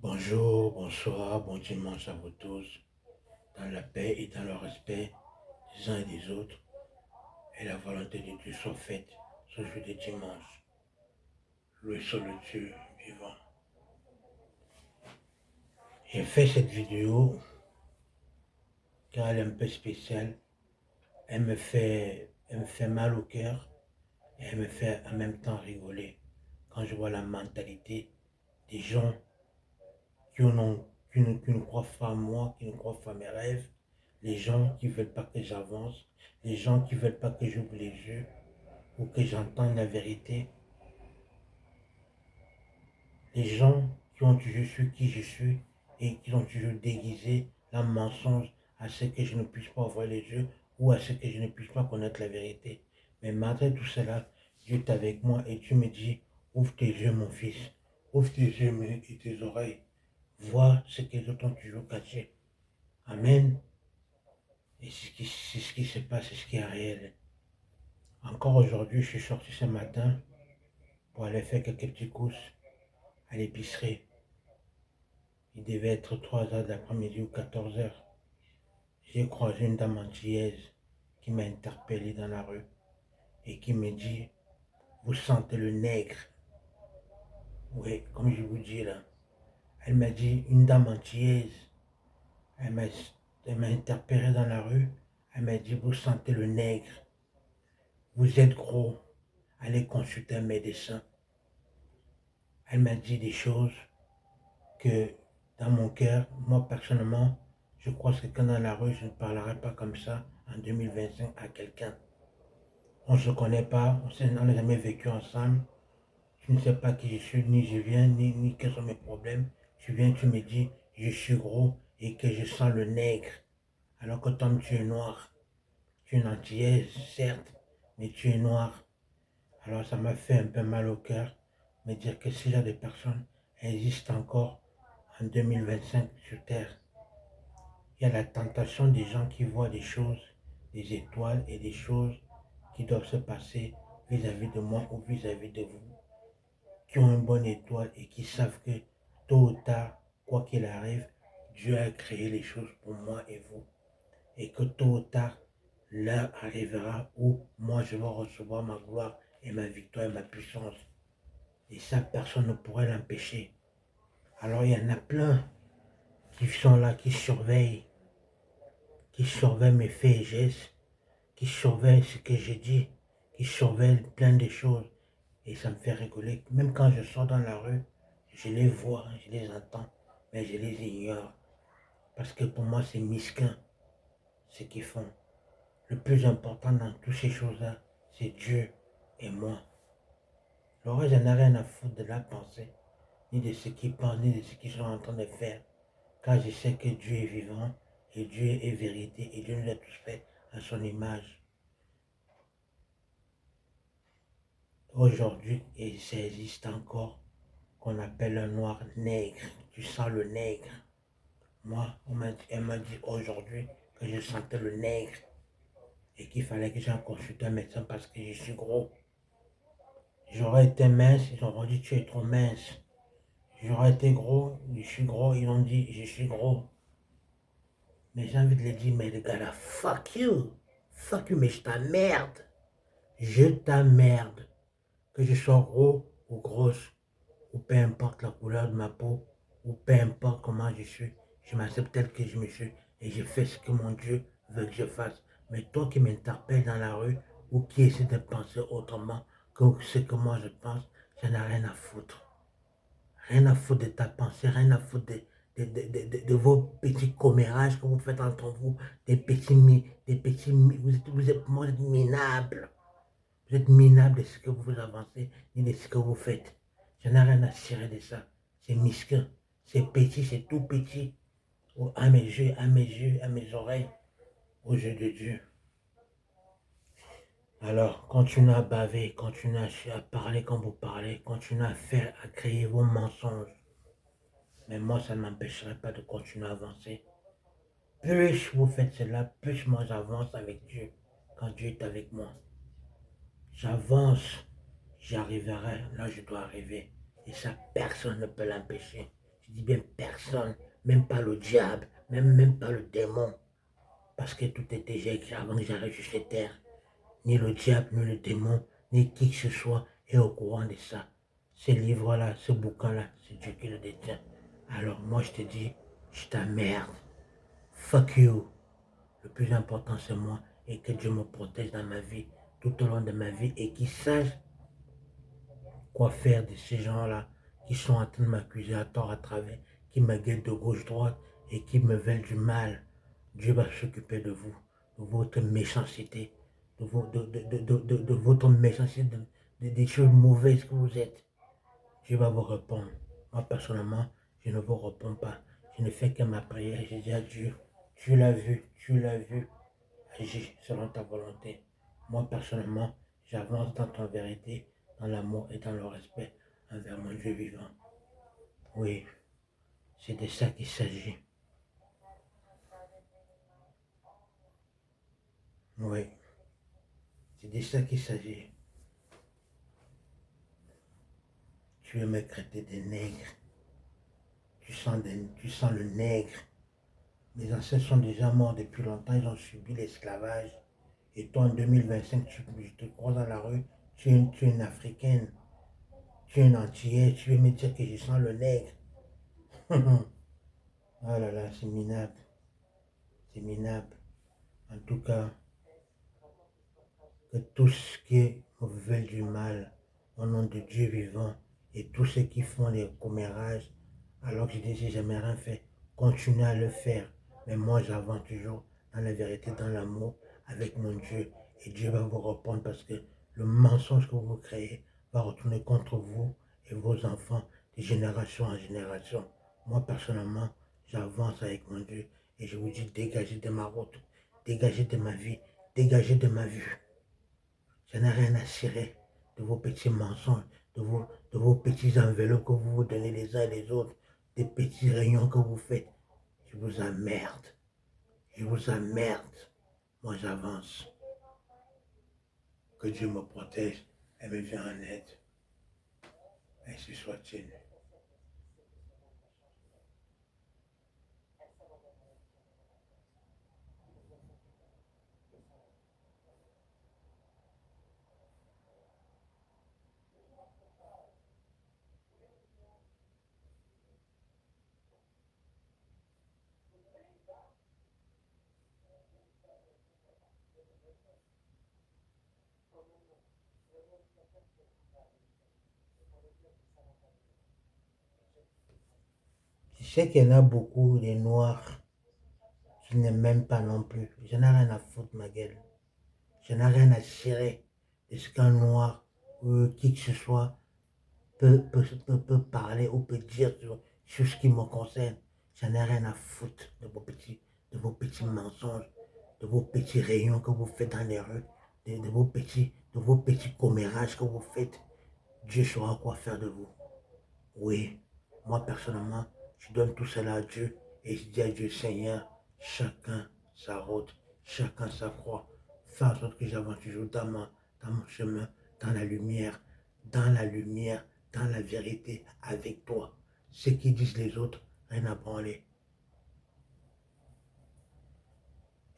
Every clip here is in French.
Bonjour, bonsoir, bon dimanche à vous tous, dans la paix et dans le respect des uns et des autres, et la volonté de Dieu soit faite ce jour de dimanche. Loué soit le Dieu vivant. J'ai fait cette vidéo car elle est un peu spéciale. Elle me fait mal au cœur et elle me fait en même temps rigoler quand je vois la mentalité des gens qui ne croient pas en moi, qui ne croient pas à mes rêves, les gens qui ne veulent pas que j'avance, les gens qui ne veulent pas que j'ouvre les yeux ou que j'entende la vérité, les gens qui ont toujours su qui je suis et qui ont toujours déguisé la mensonge à ce que je ne puisse pas ouvrir les yeux ou à ce que je ne puisse pas connaître la vérité. Mais malgré tout cela, Dieu est avec moi et Dieu me dit, ouvre tes yeux mon fils, ouvre tes yeux et tes oreilles, vois ce que les autres ont toujours caché. Amen. Et c'est ce qui se passe, c'est ce qui est réel. Encore aujourd'hui, je suis sorti ce matin pour aller faire quelques petites courses à l'épicerie. Il devait être 3 heures de l'après-midi ou 14 heures. J'ai croisé une dame antillaise qui m'a interpellé dans la rue et qui me dit, vous sentez le nègre? Oui, comme je vous dis là. Elle m'a dit, une dame antillaise. Elle m'a, elle m'a interpellé dans la rue. Elle m'a dit, vous sentez le nègre? Vous êtes gros. Allez consulter un médecin. Elle m'a dit des choses que dans mon cœur, moi personnellement, je crois que quand dans la rue, je ne parlerai pas comme ça en 2025 à quelqu'un. On ne se connaît pas, on n'a jamais vécu ensemble. Tu ne sais pas qui je suis, ni je viens, ni quels sont mes problèmes. Tu viens, tu me dis, je suis gros et que je sens le nègre. Alors que toi, tu es noir. Tu es une antillaise, certes, mais tu es noir. Alors ça m'a fait un peu mal au cœur, me dire que s'il y a des personnes existent encore en 2025 sur Terre, il y a la tentation des gens qui voient des choses, des étoiles et des choses qui doivent se passer vis-à-vis de moi ou vis-à-vis de vous, qui ont une bonne étoile et qui savent que tôt ou tard, quoi qu'il arrive, Dieu a créé les choses pour moi et vous. Et que tôt ou tard, l'heure arrivera où moi je vais recevoir ma gloire et ma victoire et ma puissance. Et ça, personne ne pourrait l'empêcher. Alors il y en a plein qui sont là, qui surveillent mes faits et gestes, qui surveillent ce que je dis, qui surveillent plein de choses. Et ça me fait rigoler. Même quand je sors dans la rue, je les vois, je les entends, mais je les ignore. Parce que pour moi, c'est mesquin ce qu'ils font. Le plus important dans toutes ces choses-là, c'est Dieu et moi. Le reste, je n'ai rien à foutre de la pensée, ni de ce qu'ils pensent, ni de ce qu'ils sont en train de faire. Car je sais que Dieu est vivant, et Dieu est vérité, et Dieu nous a tous fait à son image. Aujourd'hui, et ça existe encore, qu'on appelle un noir nègre. Tu sens le nègre. Moi, elle m'a dit aujourd'hui que je sentais le nègre et qu'il fallait que j'aille consulter un médecin parce que je suis gros. J'aurais été mince, ils auraient dit tu es trop mince. J'aurais été gros, je suis gros, ils ont dit je suis gros. Mais j'ai envie de les dire, mais les gars là, fuck you. Fuck you, mais je t'emmerde. Je t'emmerde. Que je sois gros ou grosse, ou peu importe la couleur de ma peau, ou peu importe comment je suis, je m'accepte tel que je me suis et je fais ce que mon Dieu veut que je fasse. Mais toi qui m'interpelles dans la rue ou qui essaie de penser autrement que ce que moi je pense, j'en ai rien à foutre. Rien à foutre de ta pensée, rien à foutre de vos petits commérages que vous faites entre vous, vous êtes minables. Vous êtes minables de ce que vous avancez et de ce que vous faites. Je n'ai rien à cirer de ça. C'est misquin, c'est petit, c'est tout petit. À mes yeux, à mes yeux, à mes oreilles, aux yeux de Dieu. Alors, continuez à baver, continuez à parler comme vous parlez, continuez à faire, à créer vos mensonges. Mais moi, ça ne m'empêcherait pas de continuer à avancer. Plus vous faites cela, plus moi j'avance avec Dieu, quand Dieu est avec moi. J'avance, j'arriverai là où je dois arriver. Et ça, personne ne peut l'empêcher. Je dis bien personne, même pas le diable, même pas le démon. Parce que tout était déjà écrit avant que j'arrive sur cette terre. Ni le diable, ni le démon, ni qui que ce soit est au courant de ça. Ce livre-là, ce bouquin-là, c'est Dieu qui le détient. Alors moi je te dis, je t'emmerde. Fuck you. Le plus important c'est moi et que Dieu me protège dans ma vie, tout au long de ma vie et qu'il sache quoi faire de ces gens-là qui sont en train de m'accuser à tort à travers, qui me guettent de gauche-droite et qui me veulent du mal. Dieu va s'occuper de vous, de votre méchanceté, de votre méchanceté, des choses mauvaises que vous êtes. Dieu va vous répondre. Moi, personnellement, je ne vous réponds pas. Je ne fais que ma prière. Je dis à Dieu, tu l'as vu, agis selon ta volonté. Moi, personnellement, j'avance dans ton vérité, dans l'amour et dans le respect envers mon Dieu vivant. Oui, c'est de ça qu'il s'agit. Oui, c'est de ça qu'il s'agit. Tu veux me traiter de nègre. Tu sens le nègre. Mes ancêtres sont déjà morts depuis longtemps, ils ont subi l'esclavage. Et toi, en 2025, je te croise dans la rue, tu es une Africaine, tu es une Antillaise, tu veux me dire que je sens le nègre. Oh là là, c'est minable, c'est minable. En tout cas, que tous ceux qui me veulent du mal, au nom de Dieu vivant, et tous ceux qui font les commérages, alors que je dis, j'ai jamais rien fait, continuez à le faire. Mais moi, j'avance toujours dans la vérité, dans l'amour, avec mon Dieu. Et Dieu va vous répondre parce que le mensonge que vous créez va retourner contre vous et vos enfants de génération en génération. Moi, personnellement, j'avance avec mon Dieu et je vous dis, dégagez de ma route, dégagez de ma vie, dégagez de ma vue. Je n'ai rien à cirer de vos petits mensonges, de vos petits enveloppes que vous vous donnez les uns et les autres, des petits réunions que vous faites. Je vous emmerde. Je vous emmerde. Moi, j'avance. Que Dieu me protège et me vienne en aide. Ainsi soit-il. Je sais qu'il y en a beaucoup, des noirs, qui ne m'aiment pas non plus. Je n'ai rien à foutre, ma gueule. Je n'ai rien à cirer de ce qu'un noir ou qui que ce soit peut parler ou peut dire sur ce qui me concerne. J'en ai rien à foutre de vos petits mensonges, de vos petits réunions que vous faites dans les rues, de vos petits commérages que vous faites. Dieu saura quoi faire de vous. Oui, moi personnellement, je donne tout cela à Dieu et je dis à Dieu, Seigneur, chacun sa route, chacun sa croix. Fais en sorte que j'avance toujours dans mon chemin, dans la lumière, dans la lumière, dans la vérité, avec toi. Ce qui disent les autres, rien à branler.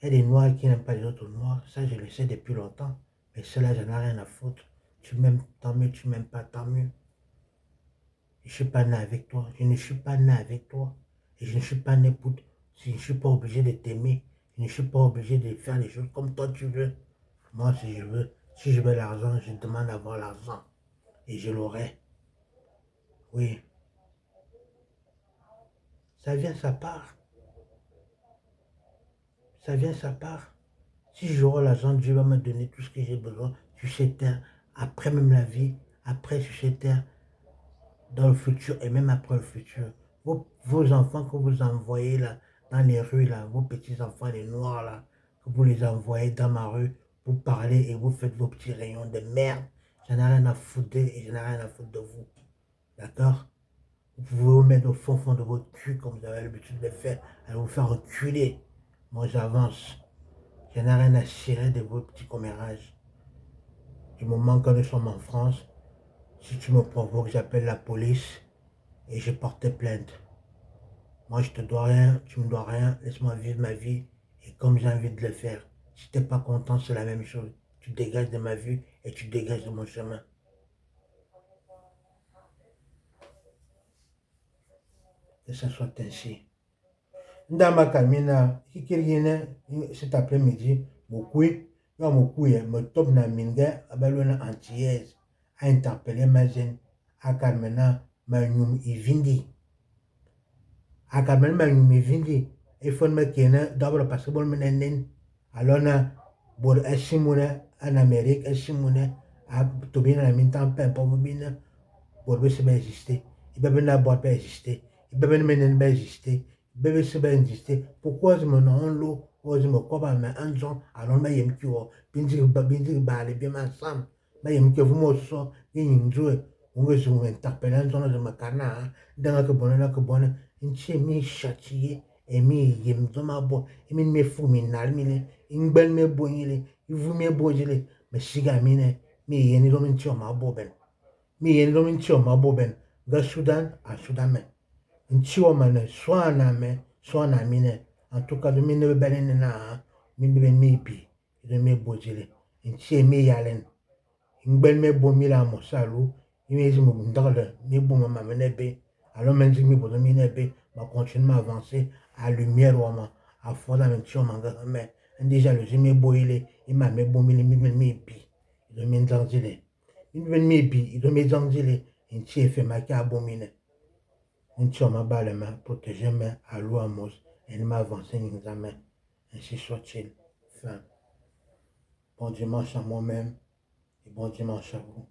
Il y a des noirs qui n'aiment pas les autres noirs, ça je le sais depuis longtemps, mais cela, j'en ai rien à foutre. Tu m'aimes, tant mieux, tu m'aimes pas, tant mieux. Je ne suis pas né avec toi. Je ne suis pas né avec toi. Et je ne suis pas né pour... Je ne suis pas obligé de t'aimer. Je ne suis pas obligé de faire les choses comme toi tu veux. Moi, si je veux l'argent, je demande d'avoir l'argent. Et je l'aurai. Oui. Ça vient, ça part. Ça vient, ça part. Si j'aurai l'argent, Dieu va me donner tout ce que j'ai besoin sur cette terre. Après même la vie, après sur cette terre, dans le futur et même après le futur. Vos enfants que vous envoyez là, dans les rues, là, vos petits-enfants, les noirs, là, que vous les envoyez dans ma rue pour parler et vous faites vos petits rayons de merde. J'en ai rien à foutre d'eux et j'en ai rien à foutre de vous. D'accord? Vous pouvez vous mettre au fond de votre cul comme vous avez l'habitude de le faire, à vous faire reculer. Moi, j'avance. J'en ai rien à cirer de vos petits commérages. Du moment que nous sommes en France, si tu me provoques, j'appelle la police et je porte plainte. Moi, je te dois rien, tu me dois rien. Laisse-moi vivre ma vie et comme j'ai envie de le faire. Si tu n'es pas content, c'est la même chose. Tu dégages de ma vie et tu dégages de mon chemin. Que ça soit ainsi. Ndamba Kamina, Kikirine, cet après-midi, Mokui, Mokui, me top na minga, abalona antillaise, a interpellé ma zen, a Kamena, ma nyum ivindi. A Kamena, ma nyum ivindi. Il faut me kena, d'abord parce que bon menen, alona, bor esimune, en Amérique, esimune, a tobina la mintan pen pour mobina, bor bese ba exister. Il peut na bor pas exister. Il peut menen ba exister. Bébé se ben exister. Pourquoi je me non l'eau, ou je me copa mais un jour, alors ma yem qui o, binzi ba les bien ensemble. Ma yem qui vous mo so, yin jouer. On veut se vous interpeller en zone de ma cana, dans que bonne, une chez mi châtier, et mi yem dans ma bo, et mi fou mi nalmine, une belle me bonile, il vous me bojile, mais sigamine, mi yen domin tio ma boben. Mi yen domin tio ma boben. Ga Soudan à Soudan. Nchiwa mana swana me swana mine en tout cas de mine benen na mine ben mipi de me bojile nchi me yalen ngbel me bo mi la mo salu ime zi mo ndale me bo ma menebe alors même si me bo mine be ma continuer à avancer à lumière ou à fond dans le choma mais déjà le me bo ile il m'a me bo mi mipi de me ndangile mine ben mipi de me ndangile nchi fait ma ka abomine Nchi mabalema protégez-moi à l'ouamos et ne m'avancez jamais. Ainsi soit-il. Fin. Bon dimanche à moi-même et bon dimanche à vous.